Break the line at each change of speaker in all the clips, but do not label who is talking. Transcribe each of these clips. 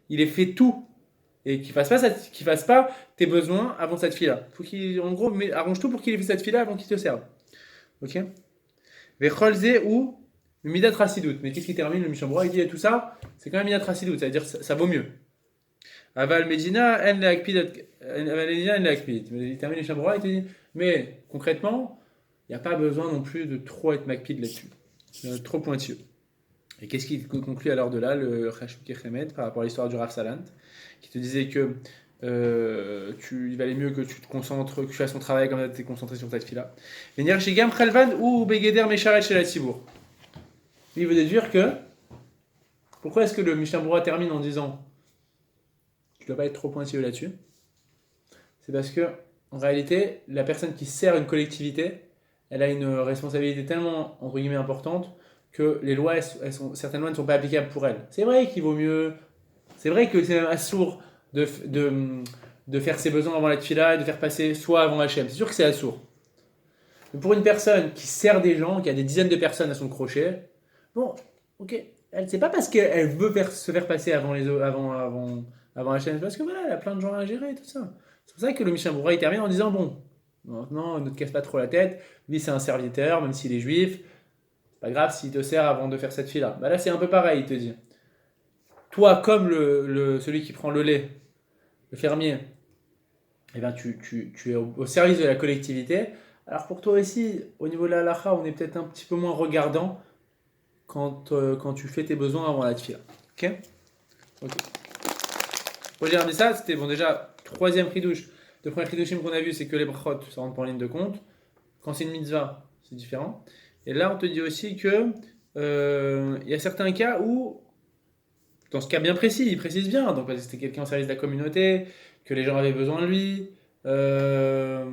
il ait fait tout et qu'il fasse pas tes besoins avant cette fila. Faut qu'il, en gros, arrange tout pour qu'il ait fait cette fila avant qu'il te serve. Ok? Vecholze ou midat rassidout. Mais qu'est-ce qui termine le Mishnah Berurah? Il dit tout ça, c'est quand même midat rassidout, ça veut dire que ça vaut mieux. Aval Medina, en la akpid. Mais il termine le Mishnah Berurah, il te dit, mais concrètement, il n'y a pas besoin non plus de trop être makpid là-dessus. Trop pointilleux. Et qu'est-ce qui conclut alors de là, le Chashuk Kechemed, par rapport à l'histoire du Rav Salant, qui te disait que il valait mieux que tu te concentres, que tu fasses ton travail comme tu es concentré sur cette fille-là. Venir chez Gam Khalvan ou Begeder Mesharet chez la Tibour. Il veut déduire que. Pourquoi est-ce que le Mishnah Berurah termine en disant tu ne dois pas être trop pointilleux là-dessus? C'est parce que, en réalité, la personne qui sert une collectivité, elle a une responsabilité tellement, entre guillemets, importante que les lois, certaines lois ne sont pas applicables pour elle. C'est vrai qu'il vaut mieux. C'est vrai que c'est même assourd de faire ses besoins avant la tfila et de faire passer soit avant Hachem. C'est sûr que c'est assourd. Mais pour une personne qui sert des gens, qui a des dizaines de personnes à son crochet, bon, ok, c'est pas parce qu'elle veut se faire passer avant les autres, avant Hachem, c'est parce que voilà, elle a plein de gens à gérer et tout ça. C'est pour ça que le Mishnah Berurah il termine en disant bon, maintenant ne te casse pas trop la tête, lui c'est un serviteur, même s'il est juif, c'est pas grave s'il te sert avant de faire cette fille-là. Bah là c'est un peu pareil, il te dit. Toi, comme celui qui prend le lait, le fermier, eh ben tu es au service de la collectivité. Alors pour toi aussi, au niveau de la halakha, on est peut-être un petit peu moins regardant quand tu fais tes besoins avant la tfila. Ok? Ok. Pour dire ça, c'était bon déjà, troisième chidouche. Le premier chidouchim qu'on a vu, c'est que les brachot, ça rentre pas en ligne de compte. Quand c'est une mitzvah, c'est différent. Et là, on te dit aussi que il y a certains cas où, dans ce cas bien précis, il précise bien. Donc, c'était quelqu'un au service de la communauté, que les gens avaient besoin de lui. Euh,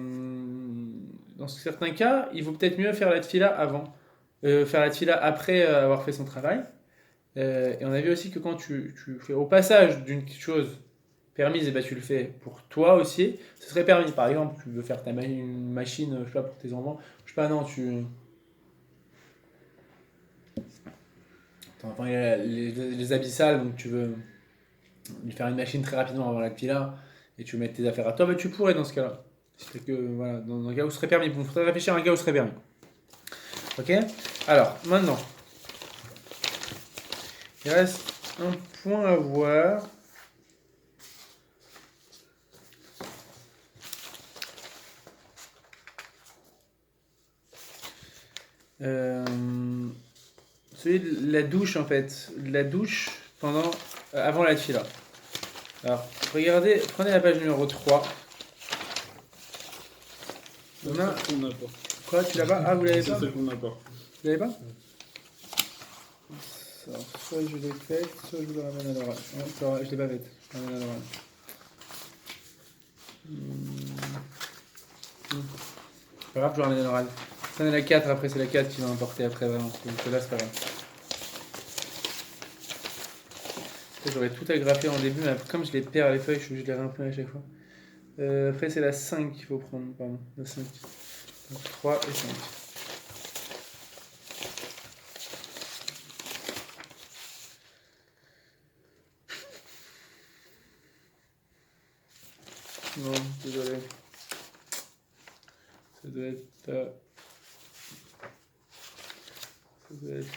dans certains cas, il vaut peut-être mieux faire la tfila avant. Faire la tfila après avoir fait son travail. Et on a vu aussi que quand tu fais au passage d'une chose permise, et ben tu le fais pour toi aussi, ce serait permis. Par exemple, tu veux faire une machine, je sais pas, pour tes enfants, je sais pas, non, enfin, il y a les abyssales, donc tu veux lui faire une machine très rapidement avant la pila, et tu veux mettre tes affaires à toi, ben tu pourrais dans ce cas-là. C'est que, voilà, dans un cas où ce serait permis. Bon, il faudrait réfléchir à un cas où ce serait permis. Ok? Alors, maintenant, il reste un point à voir. Euh, celui de la douche en fait, la douche avant la fila. Alors, regardez, prenez la page numéro 3. On a...
qu'on n'a pas.
Quoi, tu l'as pas? Ah, vous l'avez pas?
C'est ça qu'on n'a pas.
Vous l'avez pas? Alors, soit je l'ai faite, soit je vous la ramène à l'oral. Non, je l'ai pas faite, je la ramène à l'oral. Pas grave, je la ramène à l'oral. Ça, on est la 4, après c'est la 4 qui va importer après, vraiment. Donc là, c'est pas grave. J'aurais tout agrafé en début, mais comme je les perds les feuilles, je suis obligé de les réimprimer à chaque fois. Après, c'est la 5 qu'il faut prendre, pardon. La 5. Donc 3 et 5. Non, désolé. Ça doit être... ça doit être...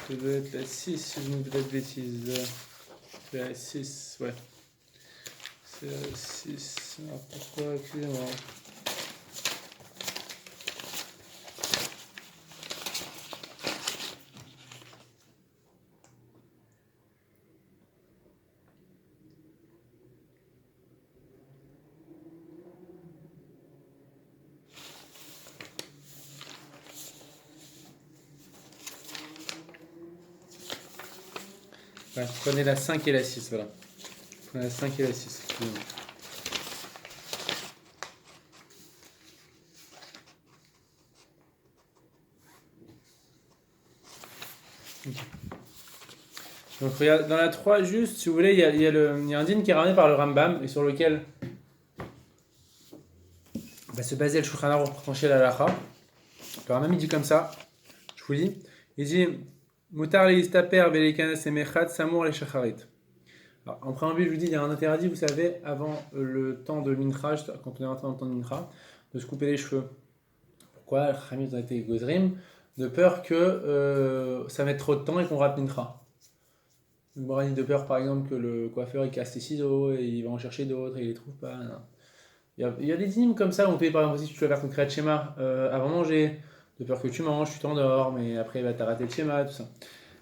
ça doit être la 6, si je ne dis pas de bêtises. C'est la 6, ouais. C'est la 6. Alors pourquoi, excusez-moi. Ouais, prenez la 5 et la 6, voilà. Prenez la 5 et la 6, excusez-moi. Okay. Donc regarde, dans la 3, juste, si vous voulez, il y a un dîne qui est ramené par le Rambam, et sur lequel va se baser le Shulchan Aruch pour trancher la halakha. Le Rambam il dit comme ça, je vous lis, il dit Mutar les istaper, velekanes et mechat, samour les shacharit. Alors, en préambule, je vous dis, il y a un interdit, vous savez, avant le temps de mincha, quand on est rentré dans le temps de mincha, de se couper les cheveux. Pourquoi? Khamid a été gozrim, de peur que ça mette trop de temps et qu'on rate mincha. De peur, par exemple, que le coiffeur il casse les ciseaux et il va en chercher d'autres et il les trouve pas. Non. Il y a des hymnes comme ça où on te dit, par exemple, si tu dois faire ton kriyat shema avant manger, de peur que tu manges, tu t'endors, mais après il va t'arrêter le schéma, tout ça.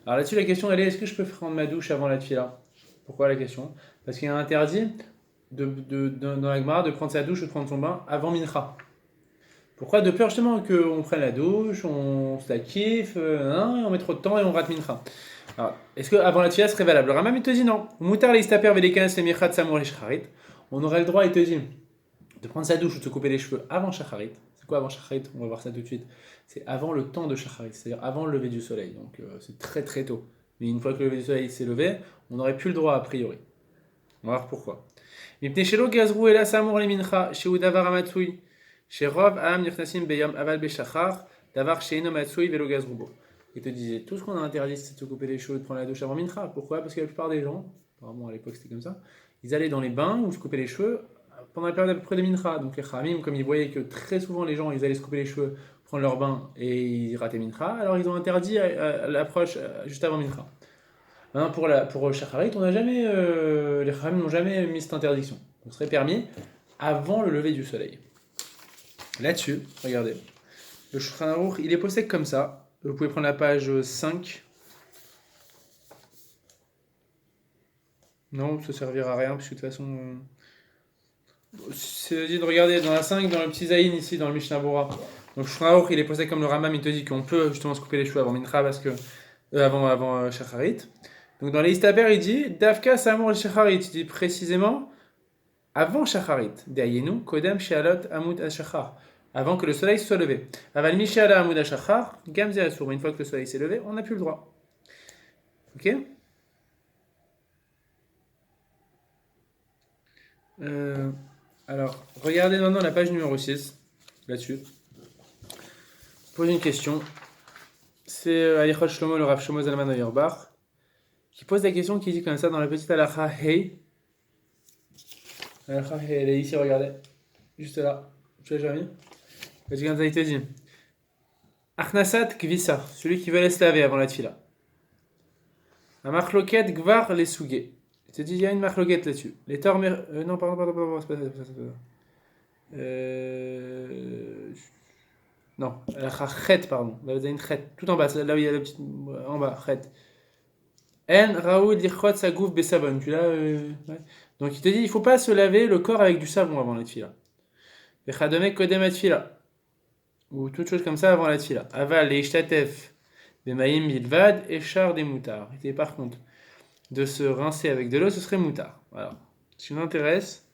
Alors là-dessus, la question elle est, est-ce que je peux prendre ma douche avant la tefila? Pourquoi la question? Parce qu'il y a un interdit dans la Gemara de prendre sa douche ou de prendre son bain avant mincha. Pourquoi? De peur justement qu'on prenne la douche, on se la kiffe, on met trop de temps et on rate mincha. Alors, est-ce que avant la tefila serait valable? Le Ramam il te dit non. Moutar les istaper velekanes les mirchat samour les shacharit. On aurait le droit, il te dit, de prendre sa douche ou de se couper les cheveux avant shacharit. C'est quoi avant shacharit? On va voir ça tout de suite. C'est avant le temps de shacharit, c'est-à-dire avant le lever du soleil. Donc c'est très très tôt. Mais une fois que le lever du soleil s'est levé, on n'aurait plus le droit a priori. On va voir pourquoi. מפני שלא גזרו אלא סמוך למנחה, שהוא דבר המצוי, שרוב העם נכנסים ביום אבל בשחר, דבר שאינו מצוי ולא גזרו בו. Il te disait, tout ce qu'on a interdit, c'est de se couper les cheveux, de prendre la douche avant mincha. Pourquoi? Parce que la plupart des gens, apparemment à l'époque c'était comme ça, ils allaient dans les bains ou se couper les cheveux pendant la période à peu près de mincha. Donc les khamim, comme ils voyaient que très souvent les gens, ils allaient se couper les cheveux, prendre leur bain et ils rataient mincha, alors ils ont interdit l'approche juste avant mincha. Hein, pour Shacharit, on n'a jamais, les Khamim n'ont jamais mis cette interdiction. On serait permis avant le lever du soleil. Là-dessus, regardez, le Shulchan Aruch, il est posé comme ça. Vous pouvez prendre la page 5. Non, ça ne servira à rien, parce que de toute façon, c'est dit de regarder dans la 5, dans le petit Zayin ici, dans le Mishnah Bora. Donc Shulchan Aruch, il est posé comme le Ramam, il te dit qu'on peut justement se couper les cheveux avant Mincha, parce que, avant Shacharit. Donc dans les Istaper, il dit Davka Samur el Shacharit. Il dit précisément avant Shacharit. D'ayenu Kodem Shealot Amud al-Shachar. Avant que le soleil soit levé. Aval Mishala Amud al-Shachar, Gamze Asur. Une fois que le soleil s'est levé, on n'a plus le droit. Ok Alors, regardez maintenant la page numéro 6. Là-dessus. Pose une question. C'est Alichot Shlomo, le Rav Shlomo Zalman Auerbach, qui pose la question qui dit comme ça dans la petite halakha Hey. Halakha Hey, elle est ici, regardez. Juste là. Tu l'as déjà mis? Vas-y, comme ça, il te dit Achnasat Kvisa, celui qui veut aller se laver avant la tfila. Un machloket Gvar les Sougé. Il te dit il y a une machloket là-dessus. Les tormer. Non, pardon, c'est pas ça. Non, halakha Chet, pardon. Là, vous avez une Chet. Tout en bas, là où il y a la petite. En bas, Chet. En Raoud Lichot Sagouf Besavon. Tu l'as ouais. Donc il te dit il ne faut pas se laver le corps avec du savon avant la tfila. Vechadome Kodem Atfila. Ou toute chose comme ça avant la tfila. Aval et Ishtatef. Bemaïm Bilvad et Char des moutards. Et par contre, de se rincer avec de l'eau, ce serait moutard. Voilà. Ce qui m'intéresse.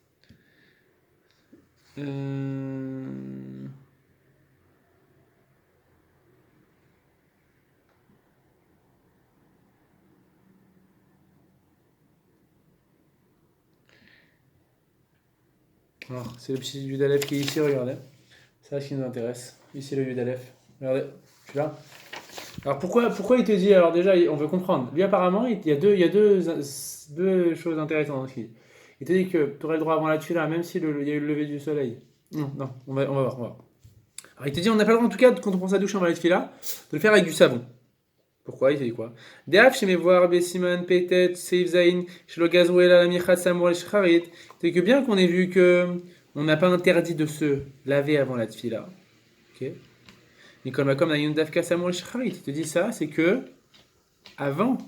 Alors, c'est le petit Yudalef qui est ici, regardez. C'est ça qui nous intéresse. Ici le Yudalef. Regardez, tu l'as. Alors pourquoi il te dit, alors déjà, on veut comprendre. Lui apparemment, il y a deux choses intéressantes dans ce qu'il dit. Il te dit que tu aurais le droit avant la tefila, même s'il y a eu le lever du soleil. Non, on va voir. Alors il te dit, on n'a pas le droit en tout cas, quand on prend sa douche avant la tefila, de le faire avec du savon. Pourquoi? Il te dit quoi? Deaf chez mes voir, Bessiman, Petet, Seif Zain, chez le Gazouela, la Michat, Samour, le Shcharit. C'est que bien qu'on ait vu que on n'a pas interdit de se laver avant la tefila. Ok? Nicole Macom, Nayun Dafka, Samour, le Shcharit. Il te dit ça, c'est que avant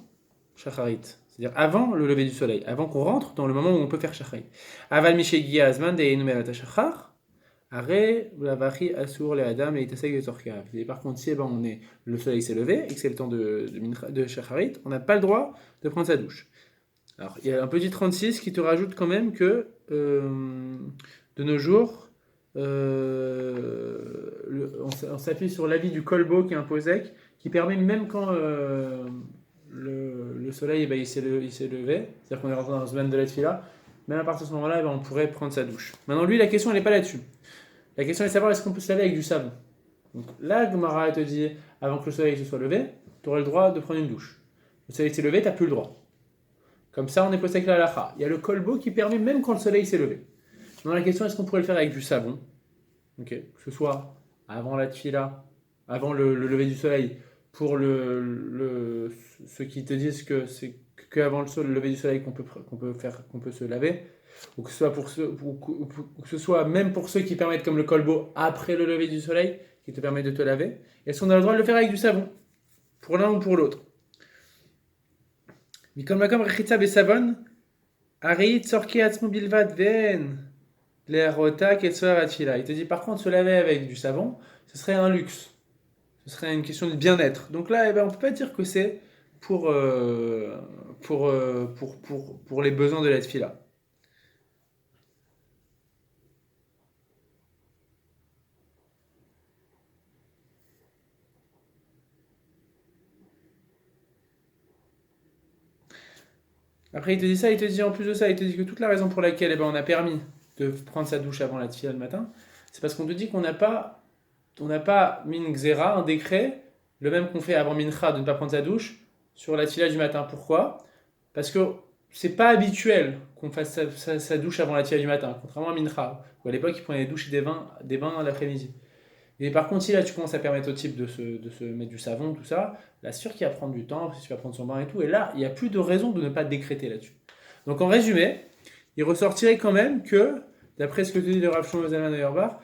Shacharit, c'est-à-dire avant le lever du soleil, avant qu'on rentre dans le moment où on peut faire Shacharit. Aval Mishegi Azman, Deyenumerata Shachar. Arrêt, la varie assure les Adam et Itasek de Torkav. Et par contre, si le soleil s'est levé et que c'est le temps de Shacharit, on n'a pas le droit de prendre sa douche. Alors, il y a un petit 36 qui te rajoute quand même que de nos jours, on s'appuie sur l'avis du Kolbo qui est un posek qui permet même quand le soleil il s'est levé, c'est-à-dire qu'on est rentré dans la semaine de la tefila, même à partir de ce moment-là, on pourrait prendre sa douche. Maintenant, lui, la question, elle n'est pas là-dessus. La question est de savoir est-ce qu'on peut se laver avec du savon. Donc là, Gemara te dit avant que le soleil se soit levé, tu aurais le droit de prendre une douche. Le soleil s'est levé, tu n'as plus le droit. Comme ça, on est posé avec la halakha. Il y a le kolbo qui permet même quand le soleil s'est levé. Maintenant, la question, est-ce qu'on pourrait le faire avec du savon? Que ce soit avant la tfila, avant le lever du soleil, pour ceux qui te disent que c'est qu'avant le lever du soleil qu'on peut se laver, ou que ce soit ou que ce soit même pour ceux qui permettent comme le kolbo après le lever du soleil, qui te permet de te laver. Est-ce qu'on a le droit de le faire avec du savon, pour l'un ou pour l'autre? Mikol makom rechitza besavon, ari tzorki atzmo bilvad ven l'erota ketsoar atfila. Il te dit par contre se laver avec du savon, ce serait un luxe. Ce serait une question de bien-être. Donc là, on ne peut pas dire que c'est pour les besoins de la tfila. Après, il te dit ça, il te dit en plus de ça, il te dit que toute la raison pour laquelle on a permis de prendre sa douche avant la tfila le matin, c'est parce qu'on te dit qu'on n'a pas min xera, un décret, le même qu'on fait avant mincha de ne pas prendre sa douche, sur la tfila du matin. Pourquoi? Parce que c'est pas habituel qu'on fasse sa douche avant la tfila du matin, contrairement à mincha, où à l'époque ils prenaient des douches et des bains l'après-midi. Et par contre, si là tu commences à permettre au type de se mettre du savon, tout ça, là c'est sûr qu'il va prendre du temps, parce qu'il va prendre son bain et tout, et là il n'y a plus de raison de ne pas décréter là-dessus. Donc en résumé, il ressortirait quand même que, d'après ce que te dit le Rav Shlomo Zalman Auerbach,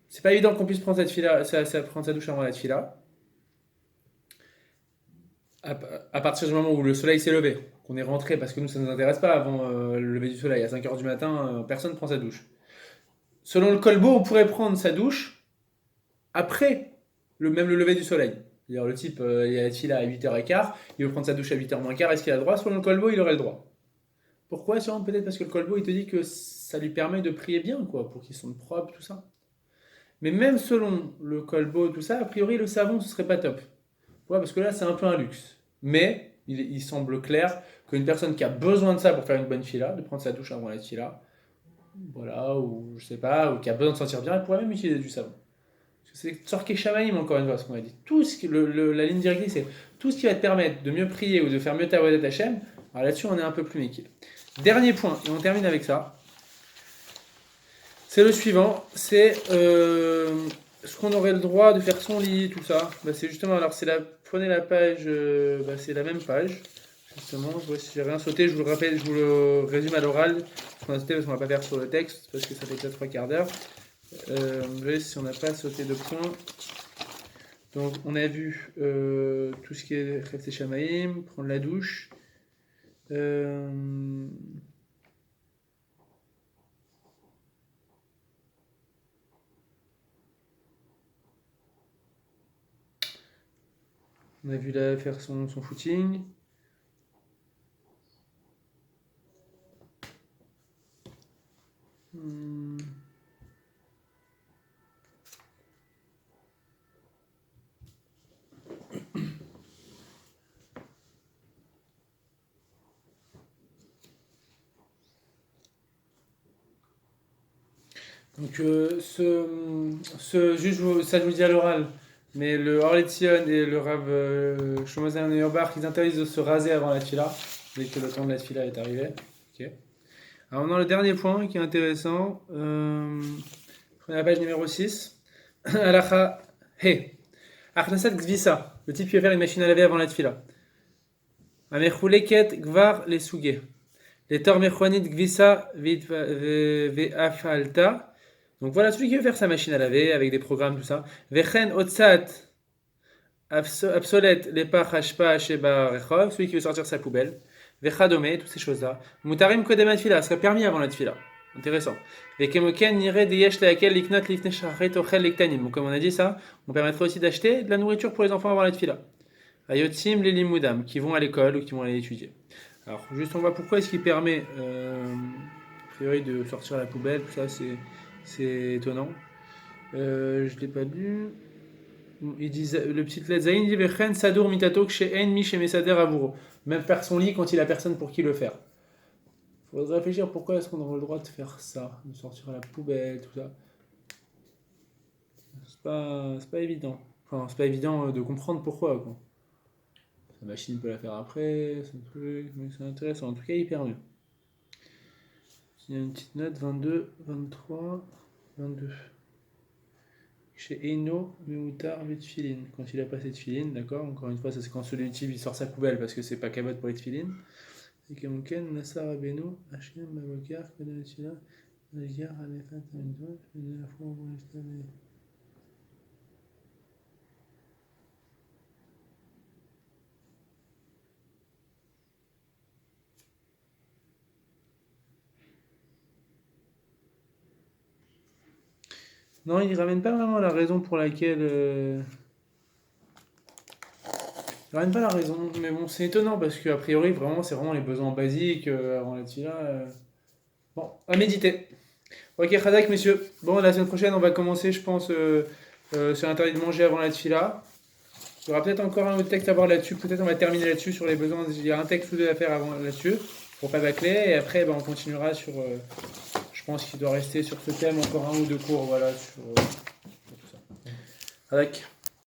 c'est pas évident qu'on puisse prendre prendre sa douche avant la tfila, à partir du moment où le soleil s'est levé, qu'on est rentré, parce que nous ça ne nous intéresse pas avant le lever du soleil, à 5h du matin, personne ne prend sa douche. Selon le kolbo, on pourrait prendre sa douche après même le lever du soleil. C'est-à-dire le type, il a la tfila à 8h15, il veut prendre sa douche à 8h moins quart, est-ce qu'il a le droit? Selon le kolbo, il aurait le droit. Pourquoi? Sûrement peut-être parce que le kolbo, il te dit que ça lui permet de prier bien, quoi, pour qu'il sonne propre, tout ça. Mais même selon le kolbo, tout ça, a priori, le savon, ce serait pas top. Ouais, parce que là, c'est un peu un luxe. Mais il semble clair qu'une personne qui a besoin de ça pour faire une bonne fila, de prendre sa douche avant la fila, voilà, ou je sais pas, ou qui a besoin de sentir bien, elle pourrait même utiliser du savon. C'est Tzorke Shamaïm, encore une fois, ce qu'on a dit. Tout ce qui, la ligne directrice, c'est tout ce qui va te permettre de mieux prier ou de faire mieux ta Avodat Hashem. Alors là-dessus, on est un peu plus méquille. Dernier point, et on termine avec ça. C'est le suivant, c'est est-ce qu'on aurait le droit de faire son lit, tout ça? C'est justement, alors prenez la page, c'est la même page, justement, je vois si j'ai rien sauté, je vous le rappelle, je vous le résume à l'oral, ce qu'on a sauté parce qu'on va pas faire sur le texte, parce que ça fait déjà 3/4 d'heure. Je vais si on n'a pas sauté de point. Donc on a vu tout ce qui est Khafté Shamaïm, prendre la douche. On a vu là faire son footing. Donc ça je vous dis à l'oral, mais le Orletzion et le Rav Shlomo Zalman Auerbach, ils interdisent de se raser avant la tfila, dès que le temps de la tfila est arrivé. Ok. Alors on a le dernier point qui est intéressant. Prenez la page numéro 6. Alacha He. Achnasat Gvisa. Le type qui va faire une machine à laver avant la tfila. Amechuleket Gvar les Suge. Les tor mechouanit Gvisa Ve'afalta. Donc voilà, celui qui veut faire sa machine à laver avec des programmes, tout ça. Vechen otsat obsolète les pach hashpa sheba rechov, celui qui veut sortir sa poubelle. Vechadome, toutes ces choses-là. Mutarim kodem atfila, ça serait permis avant la tfila. Intéressant. Vekemoken nire deyesh leakel liknot lifne shachet ochel liktanim. Donc comme on a dit ça, on permettrait aussi d'acheter de la nourriture pour les enfants avant la tfila. Ayotzim les limudam, qui vont à l'école ou qui vont aller étudier. Alors juste on voit pourquoi est-ce qu'il permet a priori de sortir la poubelle, tout ça c'est étonnant. Je l'ai pas lu. Il dit, le petit Letzaïn dit Vechen Sadour Mitato Kshe'en Mi Shemesader Avuro. Même faire son lit quand il a personne pour qui le faire. Il faudrait réfléchir pourquoi est-ce qu'on aurait le droit de faire ça, de sortir à la poubelle, tout ça. C'est pas évident. Enfin, c'est pas évident de comprendre pourquoi, quoi. Sa machine peut la faire après, son truc, mais c'est intéressant. En tout cas, hyper bien. Il y a une petite note 22, 23, 22. Chez Eino, Meutar, Vitfilin. Quand il a passé de filine, d'accord. Encore une fois, ça c'est quand celui il sort sa poubelle parce que c'est pas cabot pour les filines. Et Kamuken, Nassar Abeno, Hachem, Mabokar, Kodanatila, Nagar, Alefat, Amidon, la fois où on Non, il ramène pas vraiment la raison pour laquelle. Il ramène pas la raison, mais bon, c'est étonnant parce qu'a priori, vraiment, c'est vraiment les besoins basiques avant la tila. Bon, à méditer. Ok, Khadak, messieurs. Bon, la semaine prochaine, on va commencer, je pense, sur l'interdit de manger avant la tila. Il y aura peut-être encore un autre texte à voir là-dessus. Peut-être on va terminer là-dessus sur les besoins. Il y a un texte ou deux à faire avant là-dessus pour pas bâcler. Et après, ben, on continuera sur. Je pense qu'il doit rester sur ce thème encore un ou deux cours, voilà, sur tout ça. Khadak.